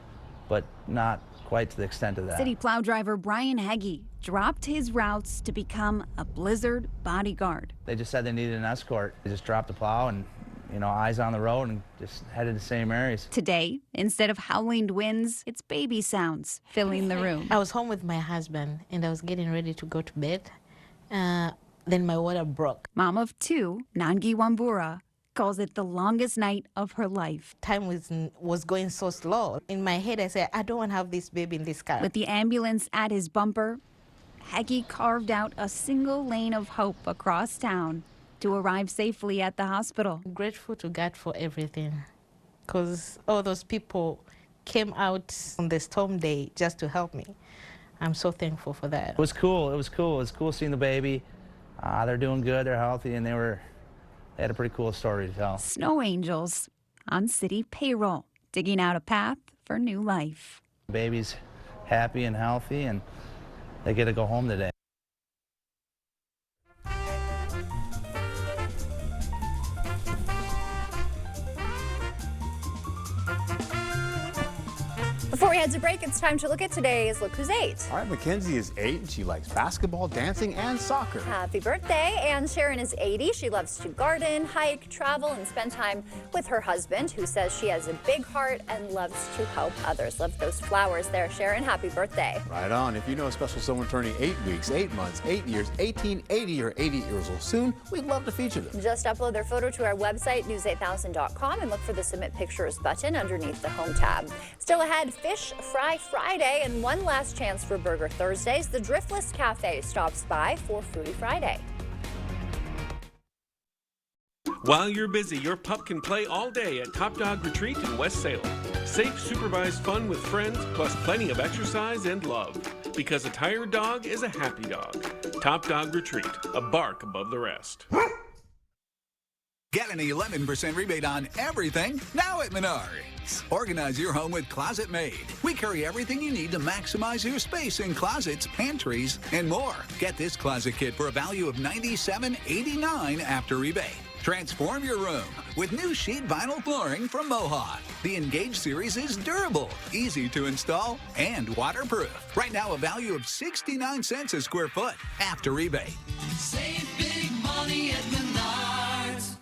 but not quite to the extent of that. City plow driver Brian Heggie dropped his routes to become a blizzard bodyguard. They just said they needed an escort. They just dropped the plow and, eyes on the road and just headed to the same areas. Today, instead of howling winds, it's baby sounds filling the room. I was home with my husband and I was getting ready to go to bed. Then my water broke. Mom of two, Nangi Wambura, calls it the longest night of her life. Time was going so slow. In my head, I said, I don't want to have this baby in this car. With the ambulance at his bumper, Heggie carved out a single lane of hope across town to arrive safely at the hospital. I'm grateful to God for everything, because all those people came out on the storm day just to help me. I'm so thankful for that. It was cool. It was cool seeing the baby. They're doing good. They're healthy, and they had a pretty cool story to tell. Snow angels on city payroll, digging out a path for new life. The baby's happy and healthy, and they get to go home today. Before we we head to break, it's time to look at today's Look Who's 8. All right, Mackenzie is 8 and she likes basketball, dancing, and soccer. Happy birthday. And Sharon is 80. She loves to garden, hike, travel, and spend time with her husband, who says she has a big heart and loves to help others. Love those flowers there, Sharon. Happy birthday. Right on. If you know a special someone turning 8 weeks, 8 months, 8 years, 18, 80, or 80 years old soon, we'd love to feature them. Just upload their photo to our website, news8000.com, and look for the Submit Pictures button underneath the Home tab. Still ahead, Fish Fry Friday, and one last chance for Burger Thursdays. The Driftless Cafe stops by for Foodie Friday. While you're busy, your pup can play all day at Top Dog Retreat in West Salem. Safe, supervised fun with friends, plus plenty of exercise and love. Because a tired dog is a happy dog. Top Dog Retreat, a bark above the rest. Get an 11% rebate on everything now at Menards. Organize your home with Closet Made. We carry everything you need to maximize your space in closets, pantries, and more. Get this closet kit for a value of $97.89 after rebate. Transform your room with new sheet vinyl flooring from Mohawk. The Engage series is durable, easy to install, and waterproof. Right now, a value of 69 cents a square foot after rebate. Save big money at Menards.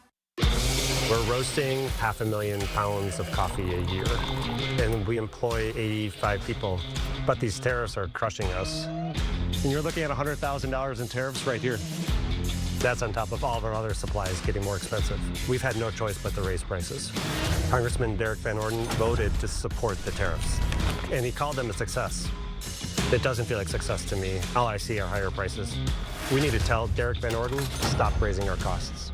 We're roasting 500,000 pounds of coffee a year, and we employ 85 people. But these tariffs are crushing us. And you're looking at $100,000 in tariffs right here. That's on top of all of our other supplies getting more expensive. We've had no choice but to raise prices. Congressman Derek Van Orden voted to support the tariffs, and he called them a success. It doesn't feel like success to me. All I see are higher prices. We need to tell Derek Van Orden to stop raising our costs.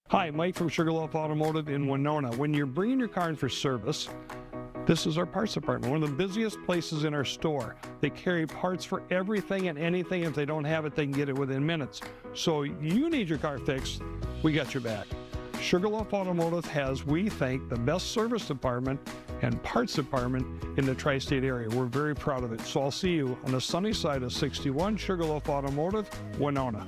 Hi, Mike from Sugarloaf Automotive in Winona. When you're bringing your car in for service, this is our parts department, one of the busiest places in our store. They carry parts for everything and anything. If they don't have it, they can get it within minutes. So you need your car fixed, we got your back. Sugarloaf Automotive has, we think, the best service department and parts department in the tri-state area. We're very proud of it. So I'll see you on the sunny side of 61, Sugarloaf Automotive, Winona.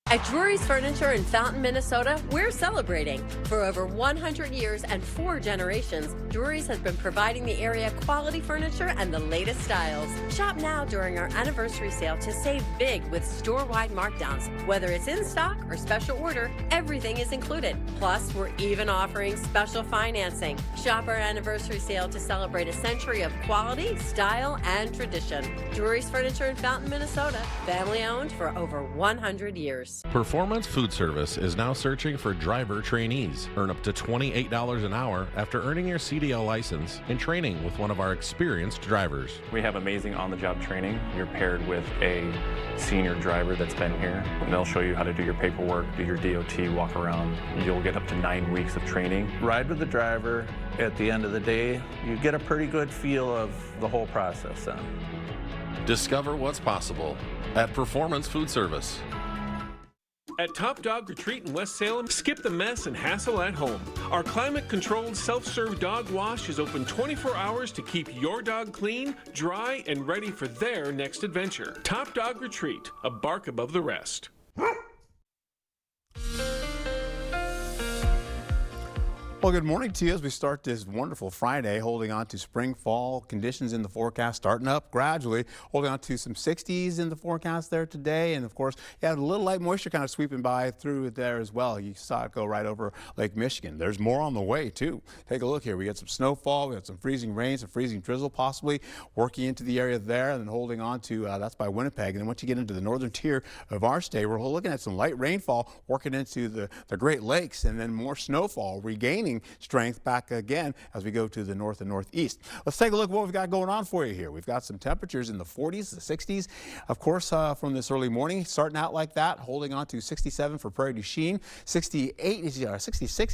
At Drury's Furniture in Fountain, Minnesota, we're celebrating. For over 100 years and 4 generations, Drury's has been providing the area quality furniture and the latest styles. Shop now during our anniversary sale to save big with store-wide markdowns. Whether it's in stock or special order, everything is included. Plus, we're even offering special financing. Shop our anniversary sale to celebrate a century of quality, style, and tradition. Drury's Furniture in Fountain, Minnesota, family-owned for over 100 years. Performance Food Service is now searching for driver trainees. Earn up to $28 an hour after earning your CDL license and training with one of our experienced drivers. We have amazing on-the-job training. You're paired with a senior driver that's been here, and they'll show you how to do your paperwork, do your DOT, walk around. You'll get up to 9 weeks of training. Ride with the driver. At the end of the day, you get a pretty good feel of the whole process then. Discover what's possible at Performance Food Service. At Top Dog Retreat in West Salem, skip the mess and hassle at home. Our climate-controlled self-serve dog wash is open 24 hours to keep your dog clean, dry, and ready for their next adventure. Top Dog Retreat, a bark above the rest. Well, good morning to you as we start this wonderful Friday, holding on to spring, fall conditions in the forecast, starting up gradually, holding on to some 60s in the forecast there today. And of course, you have a little light moisture kind of sweeping by through there as well. You saw it go right over Lake Michigan. There's more on the way too. Take a look here. We got some snowfall, we got some freezing rain, some freezing drizzle possibly working into the area there and then holding on to, that's by Winnipeg. And then once you get into the northern tier of our state, we're looking at some light rainfall working into the Great Lakes and then more snowfall regaining strength back again as we go to the north and northeast. Let's take a look at what we've got going on for you here. We've got some temperatures in the 40s, the 60s, of course, from this early morning, starting out like that, holding on to 67 for Prairie du Chien, 66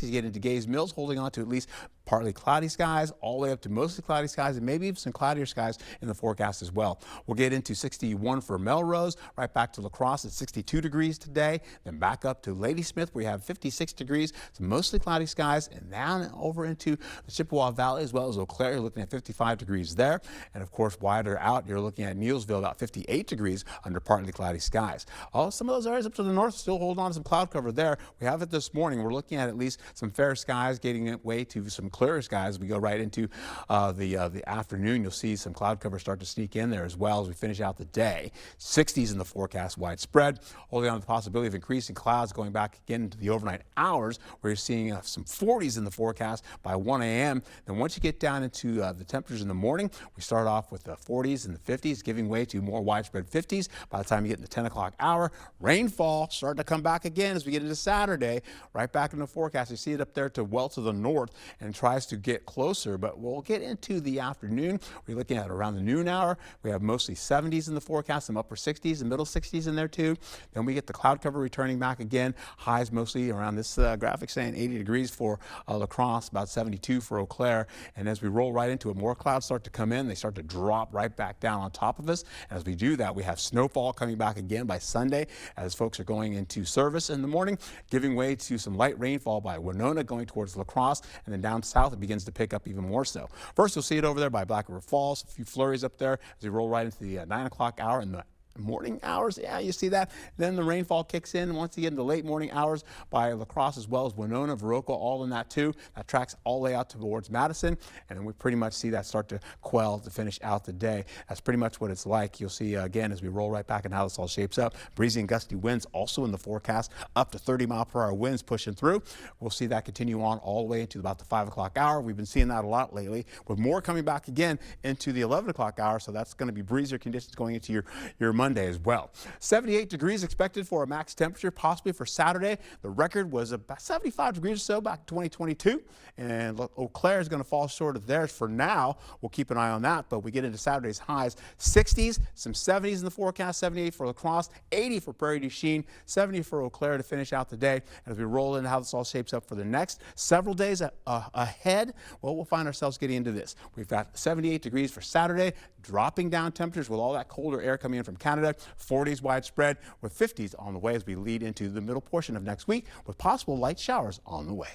as you get into Gays Mills, holding on to at least partly cloudy skies, all the way up to mostly cloudy skies, and maybe even some cloudier skies in the forecast as well. We'll get into 61 for Melrose, right back to La Crosse at 62 degrees today, then back up to Ladysmith, where we have 56 degrees, some mostly cloudy skies, and down over into the Chippewa Valley as well as Eau Claire. You're looking at 55 degrees there. And of course, wider out, you're looking at Neillsville, about 58 degrees under partly cloudy skies. Some of those areas up to the north still hold on to some cloud cover there. We have it this morning. We're looking at least some fair skies getting way to some clearer skies. As we go right into the afternoon, you'll see some cloud cover start to sneak in there as well as we finish out the day. 60s in the forecast widespread, holding on to the possibility of increasing clouds going back again into the overnight hours, where you're seeing some 40s in the forecast by 1 a.m. Then once you get down into the temperatures in the morning, we start off with the 40s and the 50s, giving way to more widespread 50s by the time you get in the 10 o'clock hour. Rainfall starting to come back again as we get into Saturday, right back in the forecast. You see it up there to well to the north and tries to get closer, but we'll get into the afternoon. We're looking at around the noon hour. We have mostly 70s in the forecast, some upper 60s and middle 60s in there too. Then we get the cloud cover returning back again. Highs mostly around this graphic saying 80 degrees for La Crosse, about 72 for Eau Claire. And as we roll right into it, more clouds start to come in. They start to drop right back down on top of us. And as we do that, we have snowfall coming back again by Sunday as folks are going into service in the morning, giving way to some light rainfall by Winona going towards La Crosse, and then down south it begins to pick up even more so. First, you'll see it over there by Black River Falls, a few flurries up there as we roll right into the 9 o'clock hour and the morning hours. Yeah, you see that. Then the rainfall kicks in once you get into late morning hours by La Crosse as well as Winona, Viroqua, all in that too. That tracks all the way out towards Madison, and then we pretty much see that start to quell to finish out the day. That's pretty much what it's like. You'll see again as we roll right back and how this all shapes up. Breezy and gusty winds also in the forecast, up to 30-mile-per-hour winds pushing through. We'll see that continue on all the way into about the 5 o'clock hour. We've been seeing that a lot lately, with more coming back again into the 11 o'clock hour, so that's going to be breezier conditions going into your Monday as well. 78 degrees expected for a max temperature, possibly for Saturday. The record was about 75 degrees or so back in 2022, and Eau Claire is going to fall short of theirs for now. We'll keep an eye on that, but we get into Saturday's highs. 60s, some 70s in the forecast, 78 for La Crosse, 80 for Prairie du Chien, 70 for Eau Claire to finish out the day. And as we roll into how this all shapes up for the next several days ahead, well, we'll find ourselves getting into this. We've got 78 degrees for Saturday, dropping down temperatures with all that colder air coming in from Canada. 40s widespread with 50s on the way as we lead into the middle portion of next week with possible light showers on the way.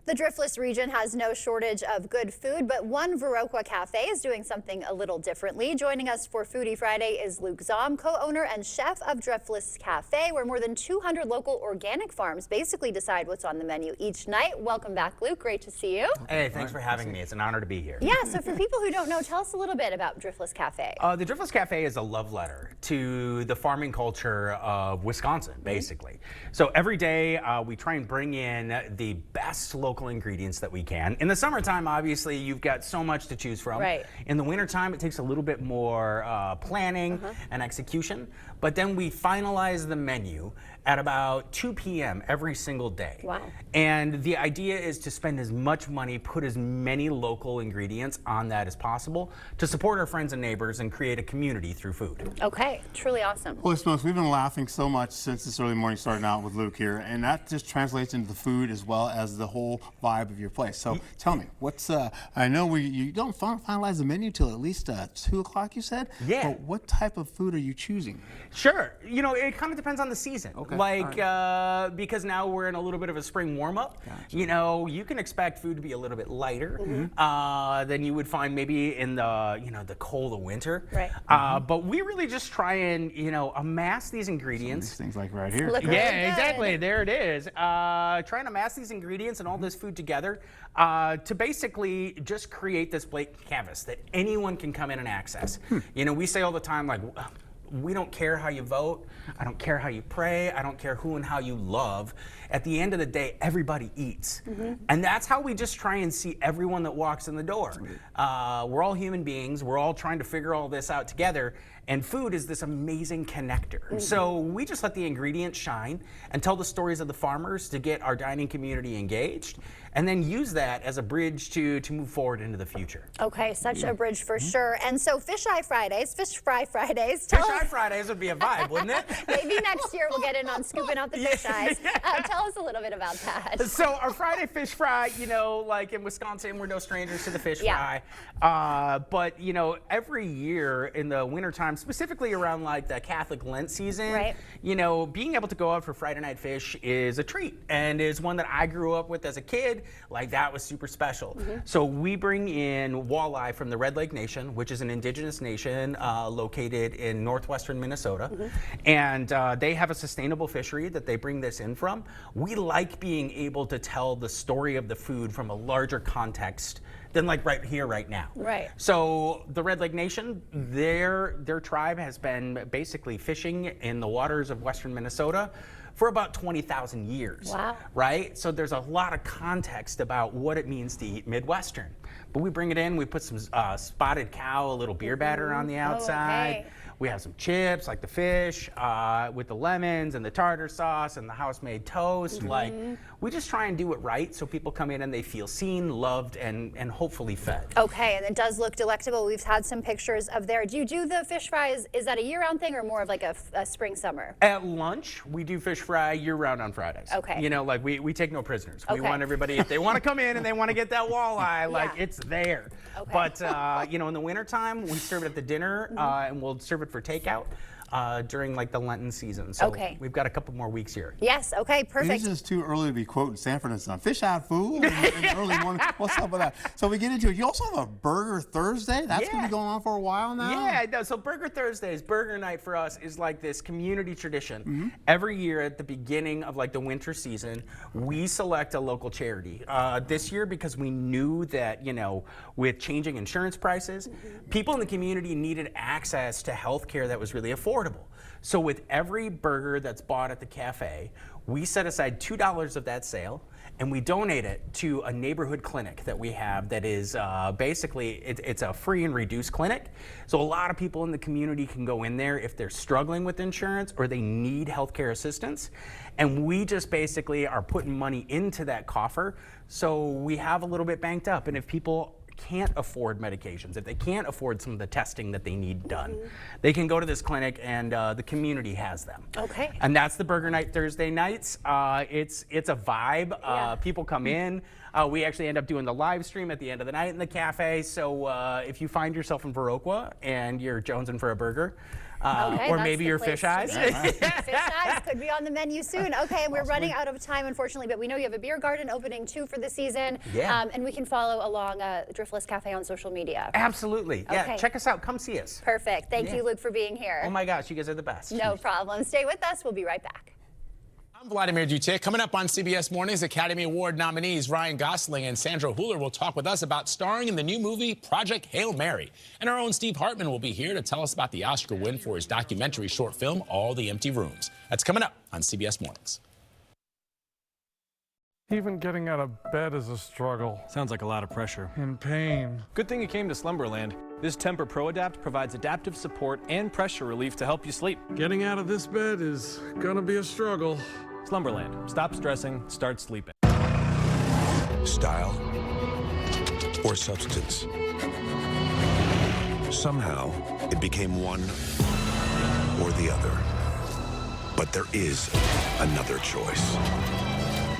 The Driftless region has no shortage of good food, but one Viroqua cafe is doing something a little differently. Joining us for Foodie Friday is Luke Zaum, co-owner and chef of Driftless Cafe, where more than 200 local organic farms basically decide what's on the menu each night. Welcome back, Luke. Great to see you. Hey, thanks for having me. It's an honor to be here. Yeah, so for people who don't know, tell us a little bit about Driftless Cafe. The Driftless Cafe is a love letter to the farming culture of Wisconsin, basically. So every day we try and bring in the best local ingredients that we can. In the summertime, obviously, you've got so much to choose from. Right. In the wintertime, it takes a little bit more planning and execution, but then we finalize the menu at about 2 p.m. every single day. Wow. And the idea is to spend as much money, put as many local ingredients on that as possible to support our friends and neighbors and create a community through food. Okay, truly awesome. Well, Smokes, we've been laughing so much since this early morning starting out with Luke here, and that just translates into the food as well as the whole vibe of your place. So tell me, what's, I know you don't finalize the menu till at least 2 o'clock, you said? Yeah. But what type of food are you choosing? Sure. You know, it kind of depends on the season. Okay. Like, because now we're in a little bit of a spring warm-up, you know, you can expect food to be a little bit lighter than you would find maybe in the, you know, the cold of winter. Right. But we really just try and, you know, amass these ingredients. Things like right here. Look really good. Exactly. There it is. Trying to amass these ingredients and all this food together to basically just create this blank canvas that anyone can come in and access. You know, we say all the time, like, we don't care how you vote. I don't care how you pray. I don't care who and how you love. At the end of the day, everybody eats. And that's how we just try and see everyone that walks in the door. We're all human beings. We're all trying to figure all this out together. And food is this amazing connector. So we just let the ingredients shine and tell the stories of the farmers to get our dining community engaged, and then use that as a bridge to move forward into the future. Okay, such a bridge for sure. And so Fish Fry Fridays. Fish Fry Fridays would be a vibe, wouldn't it? Maybe next year we'll get in on scooping out the fish eyes. Tell us a little bit about that. So our Friday fish fry, you know, like in Wisconsin, we're no strangers to the fish fry. But, you know, every year in the wintertime specifically around like the Catholic Lent season, Right. you know, being able to go out for Friday night fish is a treat and is one that I grew up with as a kid. Like that was super special. So we bring in walleye from the Red Lake Nation, which is an indigenous nation located in northwestern Minnesota. And they have a sustainable fishery that they bring this in from. We like being able to tell the story of the food from a larger context than like right here, right now. Right. So the Red Lake Nation, their tribe has been basically fishing in the waters of western Minnesota for about 20,000 years. Wow. Right? So there's a lot of context about what it means to eat Midwestern. But we bring it in, we put some spotted cow, a little beer batter on the outside. okay. We have some chips, like the fish, with the lemons and the tartar sauce and the house-made toast. Like, we just try and do it right so people come in and they feel seen, loved, and hopefully fed. Okay, and it does look delectable. We've had some pictures of there. Do you do the fish fries? Is that a year-round thing or more of like a spring, summer? At lunch, we do fish fry year-round on Fridays. Okay. You know, like we take no prisoners. We Okay. want everybody, if they want to come in and they want to get that walleye, like it's there. Okay. But, you know, in the wintertime, we serve it at the dinner and we'll serve it for takeout during like the Lenten season. So Okay. we've got a couple more weeks here. Yes, okay, It perfect. is just too early to be quoting Sanford and Son. Fish out food in the early morning. What's up with that? So we get into it. You also have a Burger Thursday. That's going to be going on for a while now. Yeah, no, so Burger Thursdays, burger night for us is like this community tradition. Every year at the beginning of like the winter season, we select a local charity. This year, because we knew that, you know, with changing insurance prices, people in the community needed access to health care that was really affordable. So with every burger that's bought at the cafe, we set aside $2 of that sale and we donate it to a neighborhood clinic that we have that is basically, it's a free and reduced clinic. So a lot of people in the community can go in there if they're struggling with insurance or they need healthcare assistance. And we just basically are putting money into that coffer. So we have a little bit banked up. And if people can't afford medications, if they can't afford some of the testing that they need done, they can go to this clinic and the community has them. Okay. And that's the Burger Night Thursday nights. It's a vibe. People come in. We actually end up doing the live stream at the end of the night in the cafe. So if you find yourself in Viroqua and you're jonesing for a burger, Okay, or that's maybe the your place fish to eyes. be. Fish eyes could be on the menu soon. Okay, and we're running out of time, unfortunately, but we know you have a beer garden opening too for the season. Yeah. And we can follow along Driftless Cafe on social media. Absolutely. Yeah, Okay. check us out. Come see us. Perfect. Thank Yeah. you, Luke, for being here. Oh my gosh, you guys are the best. No problem. Stay with us. We'll be right back. I'm Vladimir Dutek. Coming up on CBS Mornings, Academy Award nominees Ryan Gosling and Sandra Hüller will talk with us about starring in the new movie Project Hail Mary. And our own Steve Hartman will be here to tell us about the Oscar win for his documentary short film, All the Empty Rooms. That's coming up on CBS Mornings. Even getting out of bed is a struggle. Sounds like a lot of pressure. In pain. Good thing you came to Slumberland. This Temper Pro Adapt provides adaptive support and pressure relief to help you sleep. Getting out of this bed is gonna be a struggle. Slumberland. Stop stressing, start sleeping. Style or substance. Somehow, it became one or the other. But there is another choice.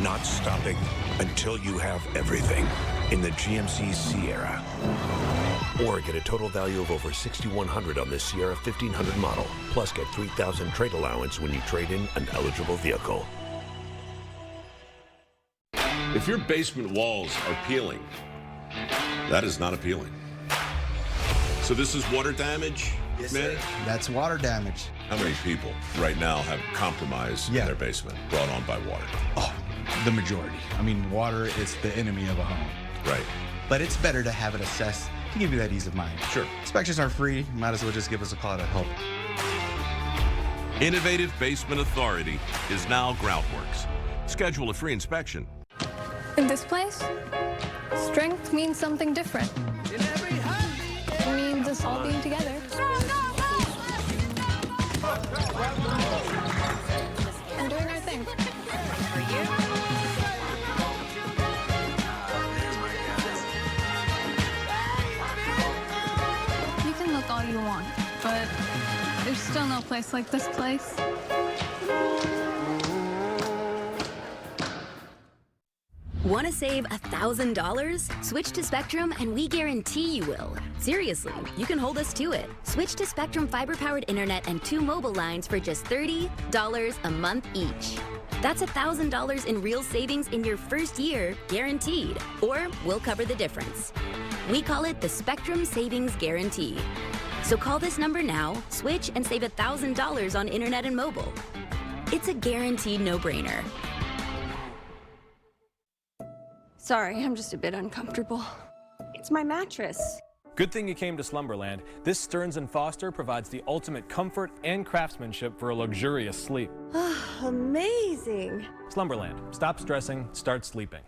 Not stopping until you have everything in the GMC Sierra. Or get a total value of over $6,100 on this Sierra 1500 model. Plus get $3,000 trade allowance when you trade in an eligible vehicle. If your basement walls are peeling, that is not appealing. So this is water damage, man? That's water damage. How many people right now have compromise in their basement brought on by water? Oh, the majority. I mean, water is the enemy of a home. Right. But it's better to have it assessed to give you that ease of mind. Sure. Inspections are free. Might as well just give us a call to help. Innovative Basement Authority is now Groundworks. Schedule a free inspection. In this place, strength means something different. It means us all being together. And doing our thing. You can look all you want, but there's still no place like this place. Want to save $1,000? Switch to Spectrum and we guarantee you will. Seriously, you can hold us to it. Switch to Spectrum fiber-powered internet and 2 mobile lines for just $30 a month each. That's $1,000 in real savings in your first year, guaranteed. Or we'll cover the difference. We call it the Spectrum Savings Guarantee. So call this number now, switch, and save $1,000 on internet and mobile. It's a guaranteed no-brainer. Sorry, I'm just a bit uncomfortable. It's my mattress. Good thing you came to Slumberland. This Stearns & Foster provides the ultimate comfort and craftsmanship for a luxurious sleep. Amazing. Slumberland. Stop stressing, start sleeping.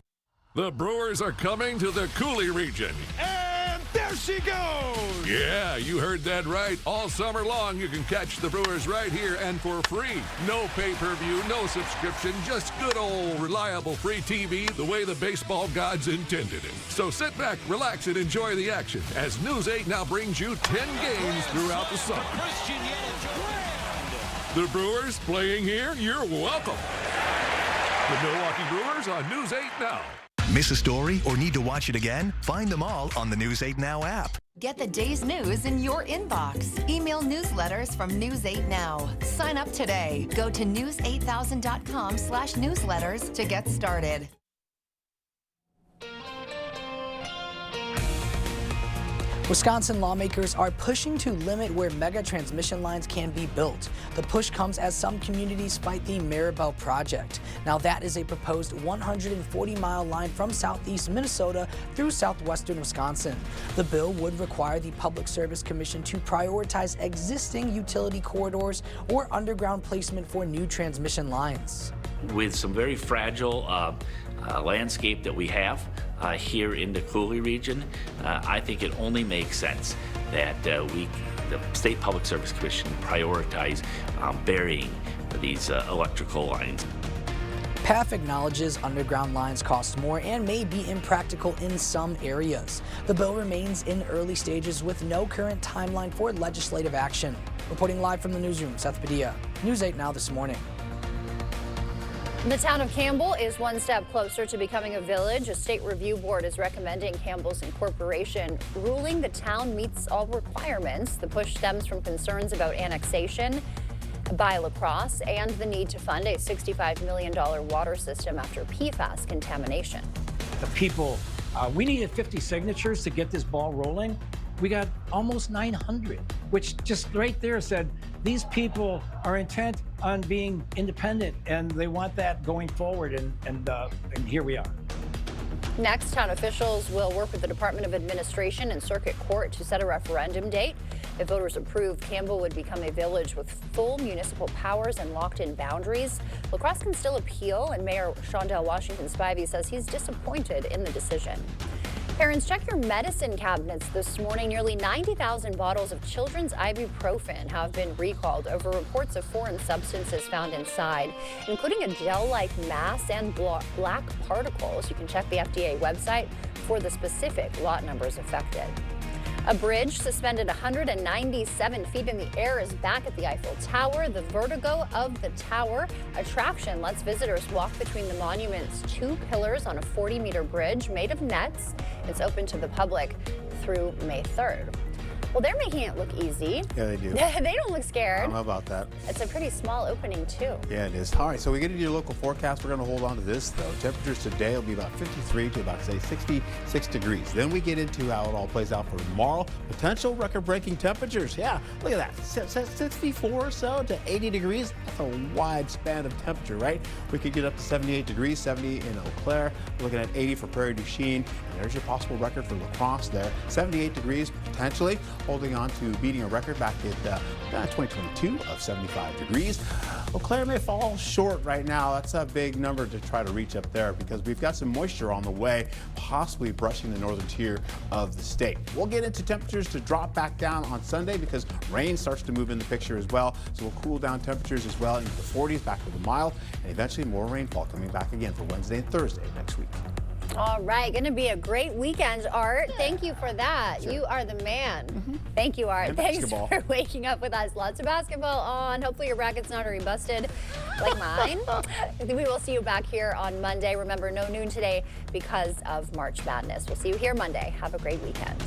The Brewers are coming to the Coulee region. And there she goes! Yeah, you heard that right. All summer long, you can catch the Brewers right here and for free. No pay-per-view, no subscription, just good old reliable free TV the way the baseball gods intended it. So sit back, relax, and enjoy the action as News 8 now brings you 10 games throughout the summer. The Brewers playing here? You're welcome. The Milwaukee Brewers on News 8 Now. Miss a story or need to watch it again? Find them all on the News 8 Now app. Get the day's news in your inbox. Email newsletters from News 8 Now. Sign up today. Go to news8000.com/newsletters to get started. Wisconsin lawmakers are pushing to limit where mega transmission lines can be built. The push comes as some communities fight the Maribel project. Now that is a proposed 140-mile line from southeast Minnesota through southwestern Wisconsin. The bill would require the Public Service Commission to prioritize existing utility corridors or underground placement for new transmission lines. With some very fragile landscape that we have here in the Coulee region, I think it only makes sense that the State Public Service Commission prioritize burying these electrical lines. PAF acknowledges underground lines cost more and may be impractical in some areas. The bill remains in early stages with no current timeline for legislative action. Reporting live from the newsroom, Seth Padilla, News 8 Now this morning. The town of Campbell is one step closer to becoming a village. A state review board is recommending Campbell's incorporation, ruling the town meets all requirements. The push stems from concerns about annexation by La Crosse and the need to fund a $65 million water system after PFAS contamination. The people, we needed 50 signatures to get this ball rolling. We got almost 900, which just right there said these people are intent on being independent and they want that going forward, and here we are. Next, town officials will work with the Department of Administration and Circuit Court to set a referendum date. If voters approve, Campbell would become a village with full municipal powers and locked-in boundaries. La Crosse can still appeal, and Mayor Shondell Washington Spivey says he's disappointed in the decision. Parents, check your medicine cabinets this morning. Nearly 90,000 bottles of children's ibuprofen have been recalled over reports of foreign substances found inside, including a gel-like mass and black particles. You can check the FDA website for the specific lot numbers affected. A bridge suspended 197 feet in the air is back at the Eiffel Tower. The Vertigo of the Tower attraction lets visitors walk between the monument's 2 pillars on a 40-meter bridge made of nets. It's open to the public through May 3rd. Well, they're making it look easy. Yeah, they do. They don't look I scared. don't know about that. It's a pretty small opening, too. Yeah, it is. All right, so we get into your local forecast. We're going to hold on to this, though. Temperatures today will be about 53 to about, say, 66 degrees. Then we get into how it all plays out for tomorrow. Potential record-breaking temperatures. Yeah, look at that. 64 or so to 80 degrees. That's a wide span of temperature, right? We could get up to 78 degrees, 70 in Eau Claire. We're looking at 80 for Prairie du Chien. And there's your possible record for La Crosse there. 78 degrees, potentially. Holding on to beating a record back at 2022 of 75 degrees. Eau Claire may fall short right now. That's a big number to try to reach up there because we've got some moisture on the way, possibly brushing the northern tier of the state. We'll get into temperatures to drop back down on Sunday because rain starts to move in the picture as well. So we'll cool down temperatures as well into the 40s, back to the mild, and eventually more rainfall coming back again for Wednesday and Thursday next week. All right, going to be a great weekend, Art. Thank you for that. You are the man. Thank you, Art. And Thanks basketball. for waking up with us. Lots of basketball on. Hopefully your bracket's not already busted like mine. We will see you back here on Monday. Remember, no noon today because of March Madness. We'll see you here Monday. Have a great weekend.